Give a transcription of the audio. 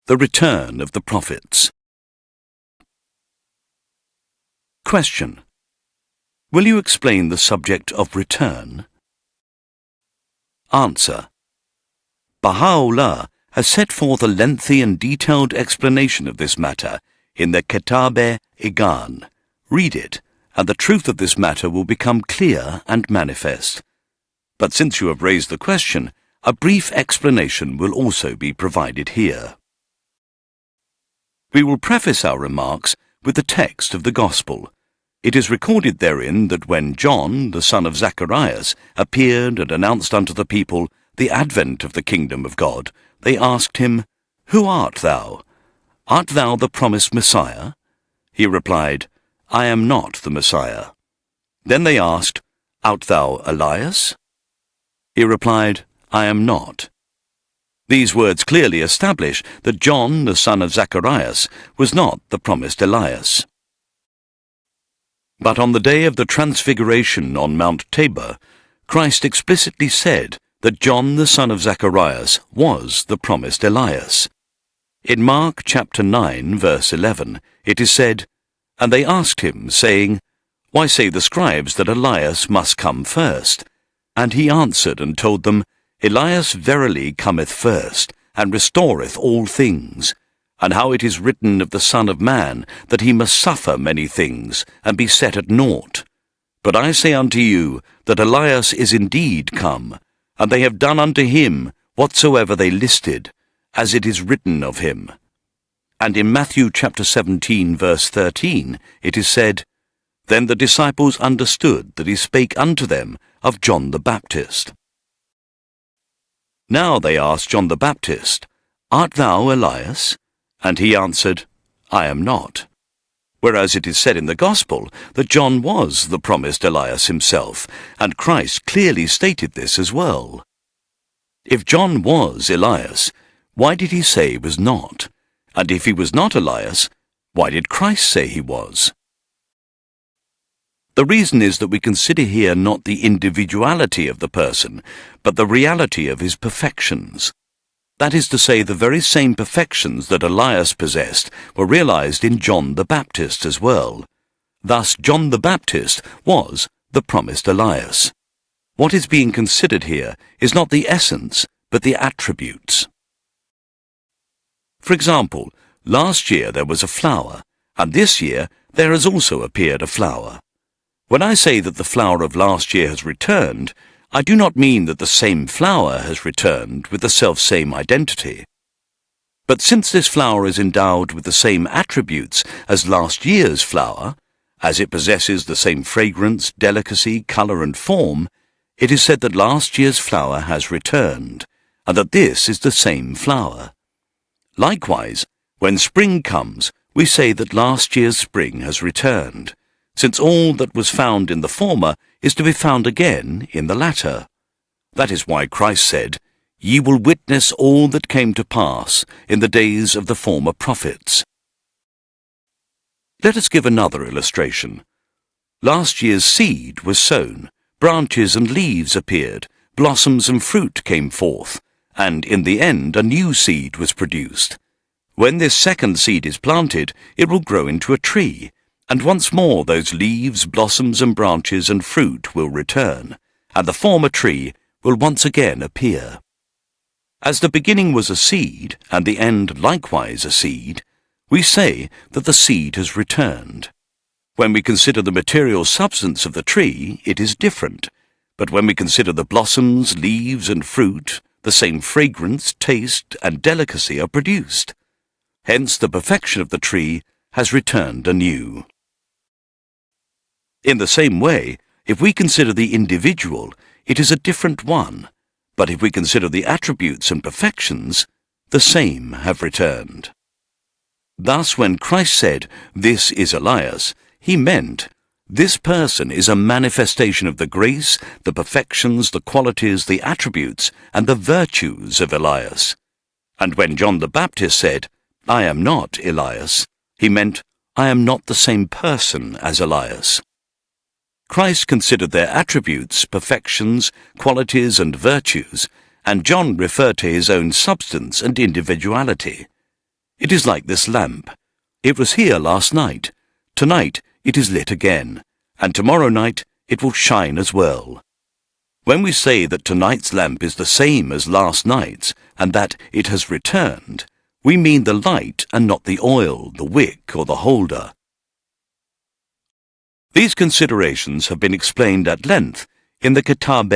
The return of the prophets. Question. Will you explain the subject of return? Answer. Baha'u'llah has set forth a lengthy and detailed explanation of this matter in the Kitab-e-Iqan. Read it, and the truth of this matter will become clear and manifest. But since you have raised the question, a brief explanation will also be provided here. We will preface our remarks with the text of the Gospel. It is recorded therein that when John, the son of Zacharias, appeared and announced unto the people the advent of the kingdom of God, they asked him, "Who art thou? Art thou the promised Messiah?" He replied, "I am not the Messiah." Then they asked, "Art thou Elias?" He replied, "I am not." These words clearly establish that John, the son of Zacharias, was not the promised Elias. But on the day of the Transfiguration on Mount Tabor, Christ explicitly said that John, the son of Zacharias, was the promised Elias. In Mark chapter 9, verse 11, it is said, "And they asked him, saying, Why say the scribes that Elias must come first? And he answered and told them, Elias verily cometh first, and restoreth all things, and how it is written of the Son of Man, that he must suffer many things, and be set at naught. But I say unto you, that Elias is indeed come, and they have done unto him whatsoever they listed, as it is written of him." And in Matthew chapter 17, verse 13, it is said, "Then the disciples understood that he spake unto them of John the Baptist." Now they asked John the Baptist, "Art thou Elias?" And he answered, "I am not." Whereas it is said in the Gospel that John was the promised Elias himself, and Christ clearly stated this as well. If John was Elias, why did he say he was not? And if he was not Elias, why did Christ say he was? The reason is that we consider here not the individuality of the person, but the reality of his perfections. That is to say, the very same perfections that Elias possessed were realized in John the Baptist as well. Thus, John the Baptist was the promised Elias. What is being considered here is not the essence, but the attributes. For example, last year there was a flower, and this year there has also appeared a flower. When I say that the flower of last year has returned, I do not mean that the same flower has returned with the self-same identity. But since this flower is endowed with the same attributes as last year's flower, as it possesses the same fragrance, delicacy, colour and form, it is said that last year's flower has returned, and that this is the same flower. Likewise, when spring comes, we say that last year's spring has returned, since all that was found in the former is to be found again in the latter. That is why Christ said, "Ye will witness all that came to pass in the days of the former prophets." Let us give another illustration. Last year's seed was sown, branches and leaves appeared, blossoms and fruit came forth, and in the end a new seed was produced. When this second seed is planted, it will grow into a tree, and once more those leaves, blossoms and branches and fruit will return, and the former tree will once again appear. As the beginning was a seed, and the end likewise a seed, we say that the seed has returned. When we consider the material substance of the tree, it is different, but when we consider the blossoms, leaves and fruit, the same fragrance, taste and delicacy are produced. Hence the perfection of the tree has returned anew. In the same way, if we consider the individual, it is a different one, but if we consider the attributes and perfections, the same have returned. Thus, when Christ said, "This is Elias," he meant, this person is a manifestation of the grace, the perfections, the qualities, the attributes, and the virtues of Elias. And when John the Baptist said, "I am not Elias," he meant, "I am not the same person as Elias." Christ considered their attributes, perfections, qualities and virtues, and John referred to his own substance and individuality. It is like this lamp. It was here last night. Tonight it is lit again, and tomorrow night it will shine as well. When we say that tonight's lamp is the same as last night's, and that it has returned, we mean the light and not the oil, the wick, or the holder. These considerations have been explained at length in the Kitab